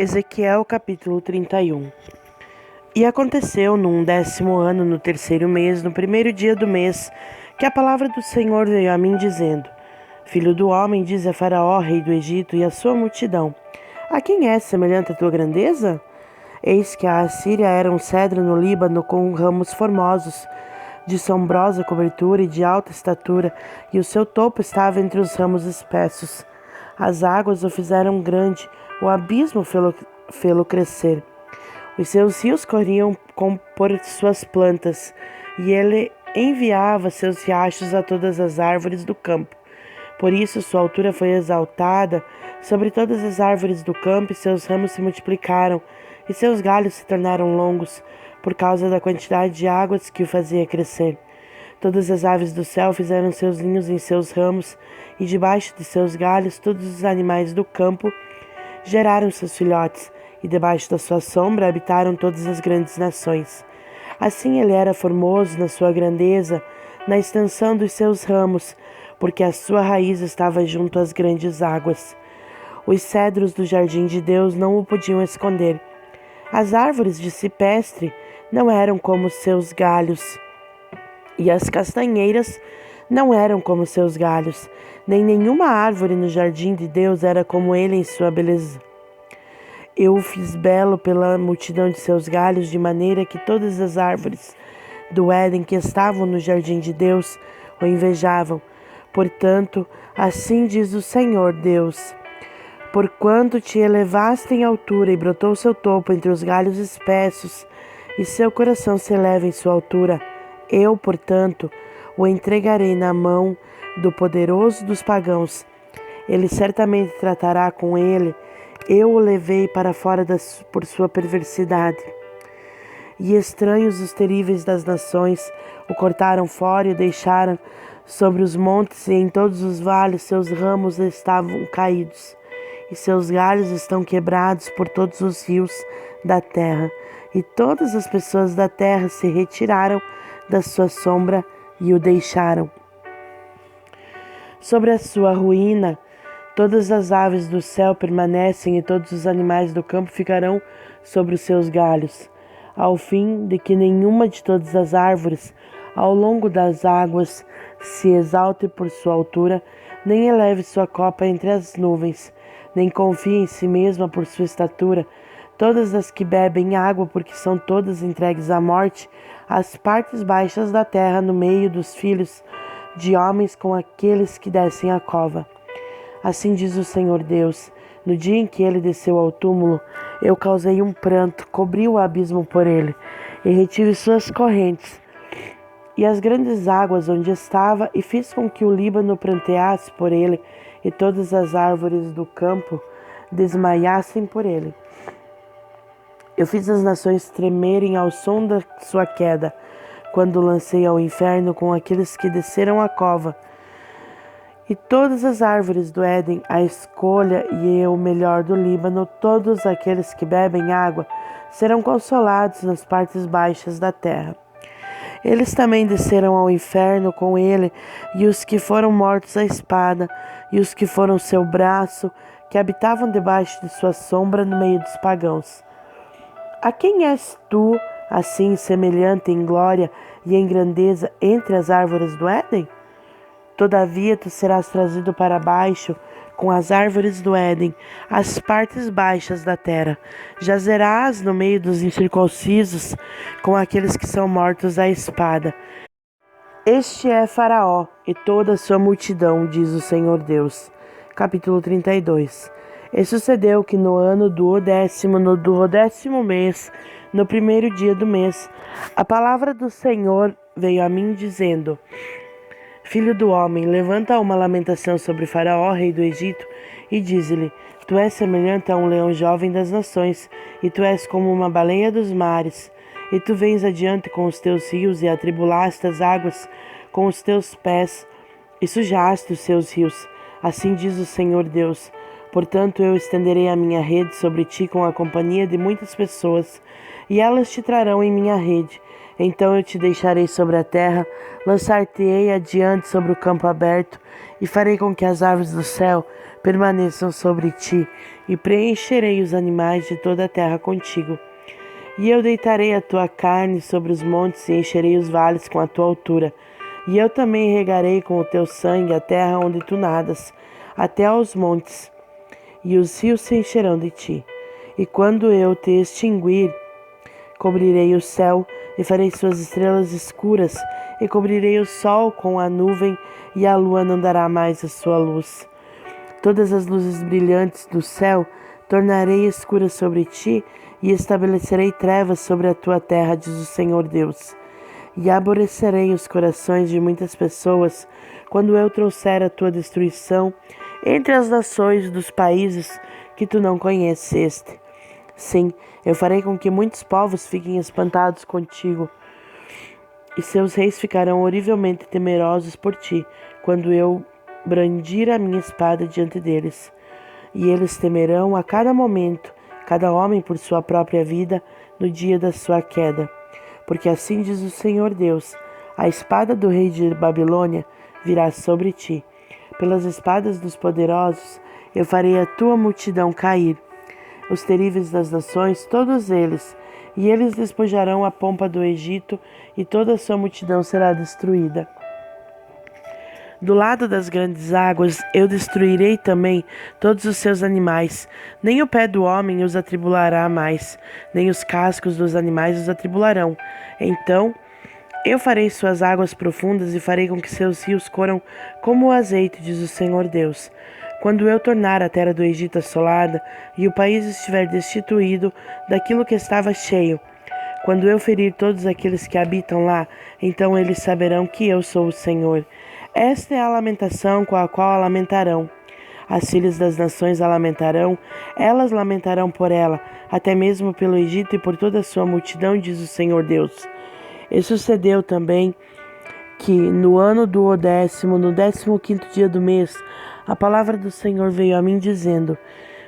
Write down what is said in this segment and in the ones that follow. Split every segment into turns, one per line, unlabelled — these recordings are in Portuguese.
Ezequiel capítulo 31. E aconteceu num 10º ano, no 3º mês, no 1º dia do mês, que a palavra do Senhor veio a mim dizendo: Filho do homem, diz a Faraó, rei do Egito, e a sua multidão: A quem é semelhante a tua grandeza? Eis que a Assíria era um cedro no Líbano com ramos formosos, de sombrosa cobertura e de alta estatura, e o seu topo estava entre os ramos espessos. As águas o fizeram grande, o abismo fê-lo crescer. Os seus rios corriam por suas plantas, e ele enviava seus riachos a todas as árvores do campo. Por isso sua altura foi exaltada sobre todas as árvores do campo, e seus ramos se multiplicaram, e seus galhos se tornaram longos, por causa da quantidade de águas que o fazia crescer. Todas as aves do céu fizeram seus ninhos em seus ramos, e debaixo de seus galhos todos os animais do campo geraram seus filhotes, e debaixo da sua sombra habitaram todas as grandes nações. Assim ele era formoso na sua grandeza, na extensão dos seus ramos, porque a sua raiz estava junto às grandes águas. Os cedros do jardim de Deus não o podiam esconder. As árvores de cipestre não eram como seus galhos, e as castanheiras não eram como seus galhos, nem nenhuma árvore no jardim de Deus era como ele em sua beleza. Eu o fiz belo pela multidão de seus galhos, de maneira que todas as árvores do Éden que estavam no jardim de Deus o invejavam. Portanto, assim diz o Senhor Deus: Porquanto te elevaste em altura e brotou seu topo entre os galhos espessos, e seu coração se eleva em sua altura, eu, portanto, o entregarei na mão do poderoso dos pagãos. Ele certamente tratará com ele. Eu o levei para fora por sua perversidade. E estranhos os terríveis das nações o cortaram fora e o deixaram sobre os montes, e em todos os vales seus ramos estavam caídos, e seus galhos estão quebrados por todos os rios da terra. E todas as pessoas da terra se retiraram da sua sombra e o deixaram. Sobre a sua ruína, todas as aves do céu permanecem, e todos os animais do campo ficarão sobre os seus galhos, ao fim de que nenhuma de todas as árvores ao longo das águas se exalte por sua altura, nem eleve sua copa entre as nuvens, nem confie em si mesma por sua estatura. Todas as que bebem água, porque são todas entregues à morte, as partes baixas da terra no meio dos filhos de homens com aqueles que descem à cova. Assim diz o Senhor Deus: no dia em que ele desceu ao túmulo, eu causei um pranto, cobri o abismo por ele, e retive suas correntes e as grandes águas onde estava, e fiz com que o Líbano pranteasse por ele, e todas as árvores do campo desmaiassem por ele. Eu fiz as nações tremerem ao som da sua queda, quando lancei ao inferno com aqueles que desceram à cova. E todas as árvores do Éden, a escolha e o melhor do Líbano, todos aqueles que bebem água, serão consolados nas partes baixas da terra. Eles também desceram ao inferno com ele, e os que foram mortos à espada, e os que foram seu braço, que habitavam debaixo de sua sombra no meio dos pagãos. A quem és tu, assim semelhante em glória e em grandeza entre as árvores do Éden? Todavia tu serás trazido para baixo com as árvores do Éden, as partes baixas da terra. Jazerás no meio dos incircuncisos com aqueles que são mortos à espada. Este é Faraó e toda a sua multidão, diz o Senhor Deus. Capítulo 32. E sucedeu que no ano do 10º mês, no 1º dia do mês, a palavra do Senhor veio a mim dizendo: Filho do homem, levanta uma lamentação sobre Faraó, rei do Egito, e dize-lhe: Tu és semelhante a um leão jovem das nações, e tu és como uma baleia dos mares. E tu vens adiante com os teus rios, e atribulaste as águas com os teus pés, e sujaste os seus rios. Assim diz o Senhor Deus: Portanto, eu estenderei a minha rede sobre ti com a companhia de muitas pessoas, e elas te trarão em minha rede, Então eu te deixarei sobre a terra, lançar-te-ei adiante sobre o campo aberto, e farei com que as aves do céu permaneçam sobre ti, e preencherei os animais de toda a terra contigo. E eu deitarei a tua carne sobre os montes e encherei os vales com a tua altura. E eu também regarei com o teu sangue a terra onde tu nadas, até aos montes, e os rios se encherão de ti. E quando eu te extinguir, cobrirei o céu e farei suas estrelas escuras, e cobrirei o sol com a nuvem, e a lua não dará mais a sua luz. Todas as luzes brilhantes do céu tornarei escuras sobre ti, e estabelecerei trevas sobre a tua terra, diz o Senhor Deus. E aborrecerei os corações de muitas pessoas, quando eu trouxer a tua destruição entre as nações dos países que tu não conheceste. Sim, eu farei com que muitos povos fiquem espantados contigo, e seus reis ficarão horrivelmente temerosos por ti, quando eu brandir a minha espada diante deles. E eles temerão a cada momento, cada homem por sua própria vida, no dia da sua queda. Porque assim diz o Senhor Deus: a espada do rei de Babilônia virá sobre ti. Pelas espadas dos poderosos eu farei a tua multidão cair, os terríveis das nações, todos eles, e eles despojarão a pompa do Egito, e toda a sua multidão será destruída. Do lado das grandes águas eu destruirei também todos os seus animais. Nem o pé do homem os atribulará mais, nem os cascos dos animais os atribularão. Então eu farei suas águas profundas e farei com que seus rios corram como o azeite, diz o Senhor Deus. Quando eu tornar a terra do Egito assolada e o país estiver destituído daquilo que estava cheio, quando eu ferir todos aqueles que habitam lá, então eles saberão que eu sou o Senhor. Esta é a lamentação com a qual a lamentarão. As filhas das nações a lamentarão, elas lamentarão por ela, até mesmo pelo Egito e por toda a sua multidão, diz o Senhor Deus. E sucedeu também que no ano do 10º, no 15º dia do mês, a palavra do Senhor veio a mim dizendo: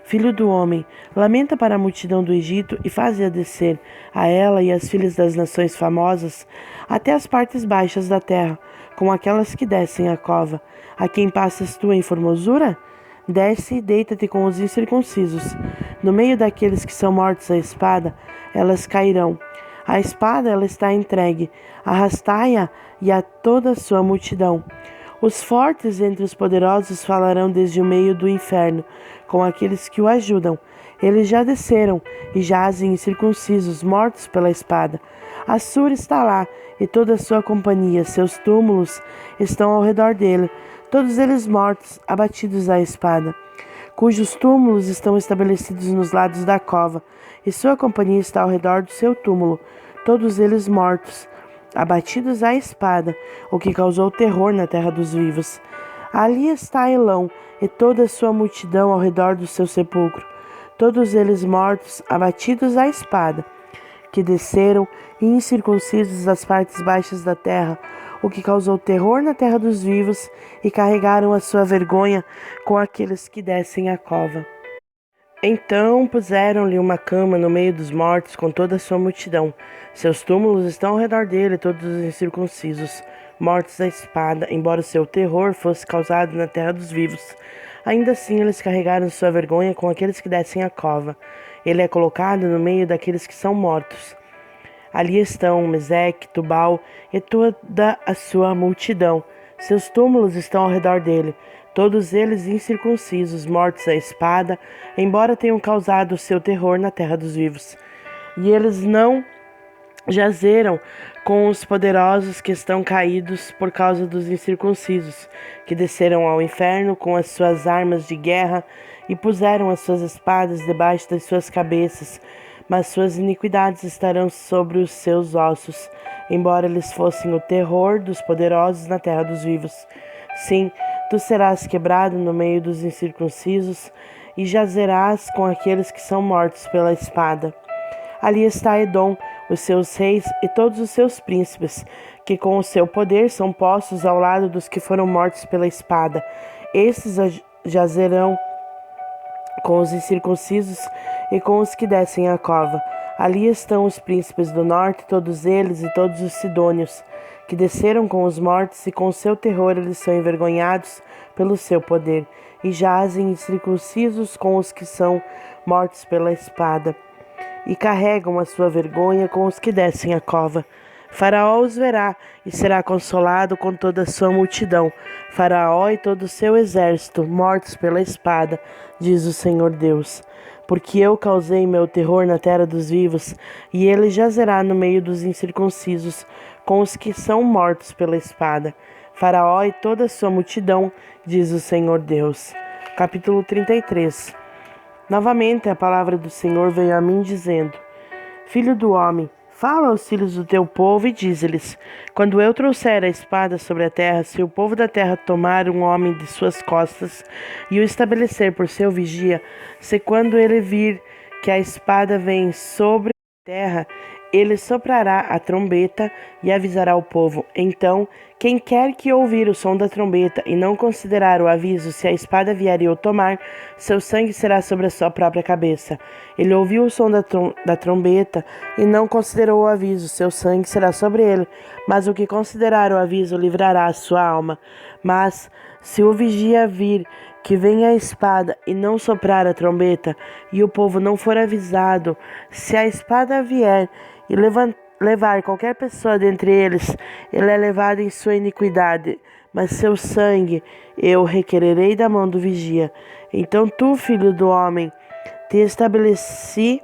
Filho do homem, lamenta para a multidão do Egito e faze-a descer, a ela e as filhas das nações famosas, até as partes baixas da terra, como aquelas que descem a cova. A quem passas tu em formosura? Desce e deita-te com os incircuncisos. No meio daqueles que são mortos à espada, elas cairão. A espada ela está entregue, arrastai-a e a toda a sua multidão. Os fortes entre os poderosos falarão desde o meio do inferno, com aqueles que o ajudam. Eles já desceram e jazem incircuncisos, mortos pela espada. Assur está lá, e toda a sua companhia, seus túmulos estão ao redor dele, todos eles mortos, abatidos à espada, cujos túmulos estão estabelecidos nos lados da cova, e sua companhia está ao redor do seu túmulo, todos eles mortos, abatidos à espada, o que causou terror na terra dos vivos. Ali está Elão e toda a sua multidão ao redor do seu sepulcro, todos eles mortos, abatidos à espada, que desceram incircuncisos das partes baixas da terra, o que causou terror na terra dos vivos, e carregaram a sua vergonha com aqueles que descem a cova. Então puseram-lhe uma cama no meio dos mortos com toda a sua multidão. Seus túmulos estão ao redor dele, todos os incircuncisos, mortos à espada, embora o seu terror fosse causado na terra dos vivos. Ainda assim eles carregaram sua vergonha com aqueles que descem a cova. Ele é colocado no meio daqueles que são mortos. Ali estão Meseque, Tubal e toda a sua multidão. Seus túmulos estão ao redor dele, todos eles incircuncisos, mortos à espada, embora tenham causado o seu terror na terra dos vivos. E eles não jazeram com os poderosos que estão caídos por causa dos incircuncisos, que desceram ao inferno com as suas armas de guerra e puseram as suas espadas debaixo das suas cabeças, mas suas iniquidades estarão sobre os seus ossos, embora eles fossem o terror dos poderosos na terra dos vivos. Sim, tu serás quebrado no meio dos incircuncisos e jazerás com aqueles que são mortos pela espada. Ali está Edom, os seus reis e todos os seus príncipes, que com o seu poder são postos ao lado dos que foram mortos pela espada. Esses jazerão com os incircuncisos e com os que descem a cova. Ali estão os príncipes do norte, todos eles e todos os sidônios, que desceram com os mortos, e com o seu terror eles são envergonhados pelo seu poder, e jazem incircuncisos com os que são mortos pela espada, e carregam a sua vergonha com os que descem a cova. Faraó os verá e será consolado com toda a sua multidão, Faraó e todo o seu exército, mortos pela espada, diz o Senhor Deus. Porque eu causei meu terror na terra dos vivos, e ele jazerá no meio dos incircuncisos, com os que são mortos pela espada. Faraó e toda a sua multidão, diz o Senhor Deus. Capítulo 33. Novamente a palavra do Senhor veio a mim dizendo: Filho do homem, fala aos filhos do teu povo e dize-lhes: quando eu trouxer a espada sobre a terra, se o povo da terra tomar um homem de suas costas e o estabelecer por seu vigia, se quando ele vir que a espada vem sobre a terra, ele soprará a trombeta e avisará o povo. Então, quem quer que ouvir o som da trombeta e não considerar o aviso, se a espada vier e o tomar, seu sangue será sobre a sua própria cabeça. Ele ouviu o som da trombeta e não considerou o aviso, seu sangue será sobre ele. Mas o que considerar o aviso livrará a sua alma. Mas, se o vigia vir que vem a espada e não soprar a trombeta, e o povo não for avisado, se a espada vier e levar qualquer pessoa dentre eles, ele é levado em sua iniquidade, mas seu sangue eu requererei da mão do vigia. Então tu, filho do homem, te estabeleci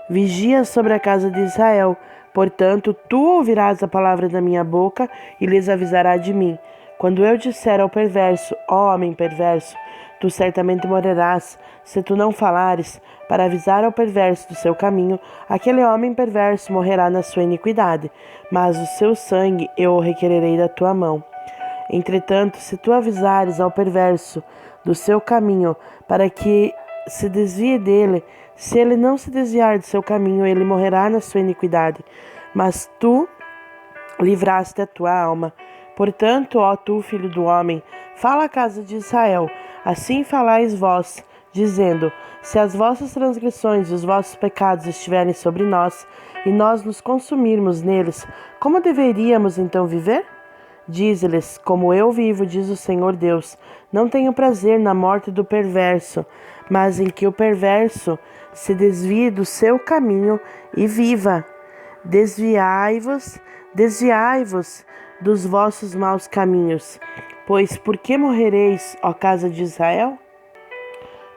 vigia sobre a casa de Israel. Portanto, tu ouvirás a palavra da minha boca e lhes avisará de mim. Quando eu disser ao perverso, ó homem perverso, tu certamente morrerás, se tu não falares, para avisar ao perverso do seu caminho, aquele homem perverso morrerá na sua iniquidade, mas o seu sangue eu o requererei da tua mão. Entretanto, se tu avisares ao perverso do seu caminho, para que se desvie dele, se ele não se desviar do seu caminho, ele morrerá na sua iniquidade, mas tu livraste a tua alma. Portanto, ó tu, filho do homem, fala à casa de Israel, assim falais vós, dizendo: se as vossas transgressões e os vossos pecados estiverem sobre nós, e nós nos consumirmos neles, como deveríamos então viver? Dize-lhes: como eu vivo, diz o Senhor Deus, não tenho prazer na morte do perverso, mas em que o perverso se desvie do seu caminho e viva. Desviai-vos dos vossos maus caminhos, pois por que morrereis, ó casa de Israel?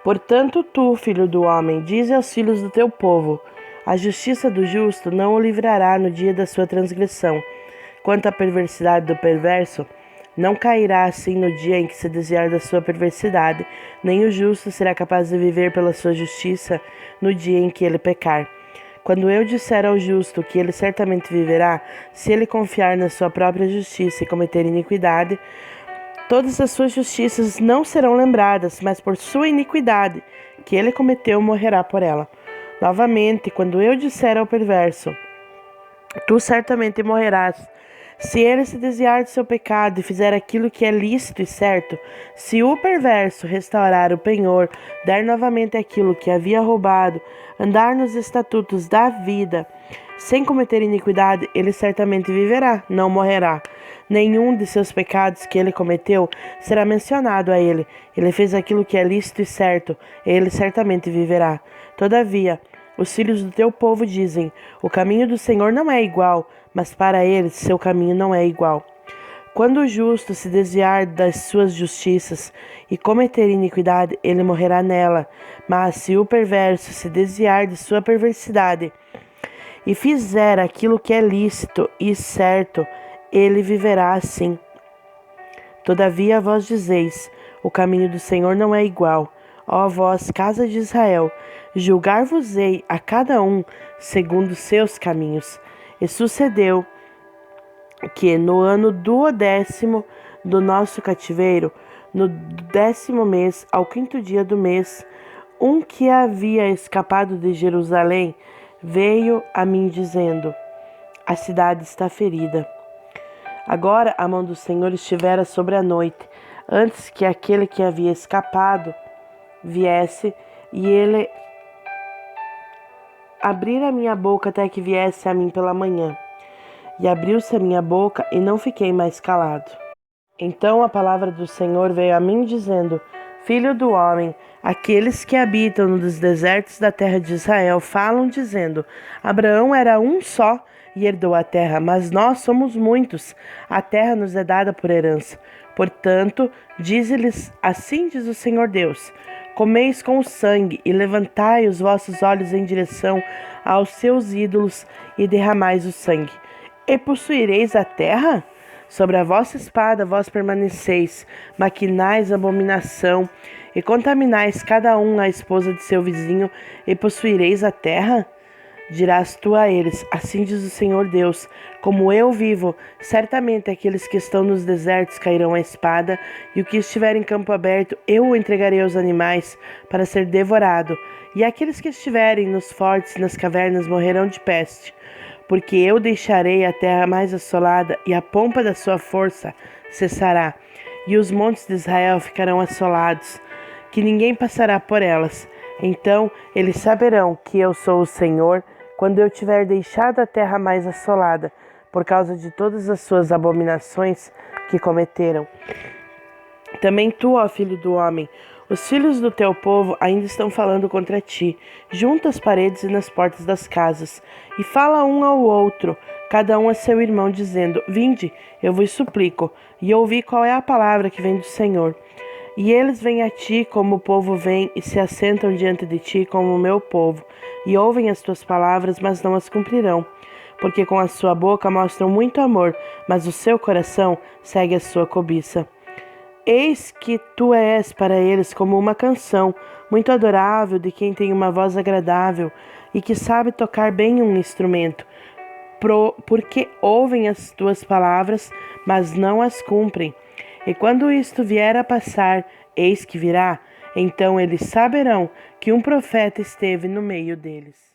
Portanto, tu, filho do homem, dize aos filhos do teu povo: a justiça do justo não o livrará no dia da sua transgressão. Quanto à perversidade do perverso, não cairá assim no dia em que se desviar da sua perversidade, nem o justo será capaz de viver pela sua justiça no dia em que ele pecar. Quando eu disser ao justo que ele certamente viverá, se ele confiar na sua própria justiça e cometer iniquidade, todas as suas justiças não serão lembradas, mas por sua iniquidade, que ele cometeu, morrerá por ela. Novamente, quando eu disser ao perverso: tu certamente morrerás, se ele se desviar do seu pecado e fizer aquilo que é lícito e certo, se o perverso restaurar o penhor, dar novamente aquilo que havia roubado, andar nos estatutos da vida, sem cometer iniquidade, ele certamente viverá, não morrerá. Nenhum de seus pecados que ele cometeu será mencionado a ele. Ele fez aquilo que é lícito e certo, ele certamente viverá. Todavia, os filhos do teu povo dizem: o caminho do Senhor não é igual, mas para eles seu caminho não é igual. Quando o justo se desviar das suas justiças e cometer iniquidade, ele morrerá nela. Mas se o perverso se desviar de sua perversidade e fizer aquilo que é lícito e certo, ele viverá assim. Todavia vós dizeis: o caminho do Senhor não é igual. Ó vós, casa de Israel, julgar-vos-ei a cada um segundo seus caminhos. E sucedeu que no ano 10º do nosso cativeiro, no 10º mês, ao 5º dia do mês, um que havia escapado de Jerusalém veio a mim dizendo: a cidade está ferida. Agora a mão do Senhor estivera sobre a noite, antes que aquele que havia escapado viesse, e ele abrir a minha boca até que viesse a mim pela manhã. E abriu-se a minha boca e não fiquei mais calado. Então a palavra do Senhor veio a mim dizendo: Filho do homem, aqueles que habitam nos desertos da terra de Israel falam dizendo: Abraão era um só e herdou a terra, mas nós somos muitos. A terra nos é dada por herança. Portanto, dize-lhes: Assim diz o Senhor Deus: Comeis com o sangue e levantai os vossos olhos em direção aos seus ídolos e derramais o sangue. E possuireis a terra? Sobre a vossa espada vós permaneceis, maquinais abominação, e contaminais cada um a esposa de seu vizinho, e possuireis a terra? Dirás tu a eles: Assim diz o Senhor Deus: Como eu vivo, certamente aqueles que estão nos desertos cairão à espada, e o que estiver em campo aberto eu o entregarei aos animais para ser devorado, e aqueles que estiverem nos fortes e nas cavernas morrerão de peste. Porque eu deixarei a terra mais assolada, e a pompa da sua força cessará, e os montes de Israel ficarão assolados, que ninguém passará por elas. Então eles saberão que eu sou o Senhor, quando eu tiver deixado a terra mais assolada, por causa de todas as suas abominações que cometeram. Também tu, ó filho do homem, os filhos do teu povo ainda estão falando contra ti, junto às paredes e nas portas das casas, e fala um ao outro, cada um a seu irmão, dizendo: Vinde, eu vos suplico, e ouvi qual é a palavra que vem do Senhor. E eles vêm a ti como o povo vem, e se assentam diante de ti como o meu povo, e ouvem as tuas palavras, mas não as cumprirão. Porque com a sua boca mostram muito amor, mas o seu coração segue a sua cobiça. Eis que tu és para eles como uma canção, muito adorável, de quem tem uma voz agradável e que sabe tocar bem um instrumento, porque ouvem as tuas palavras, mas não as cumprem. E quando isto vier a passar, eis que virá, então eles saberão que um profeta esteve no meio deles.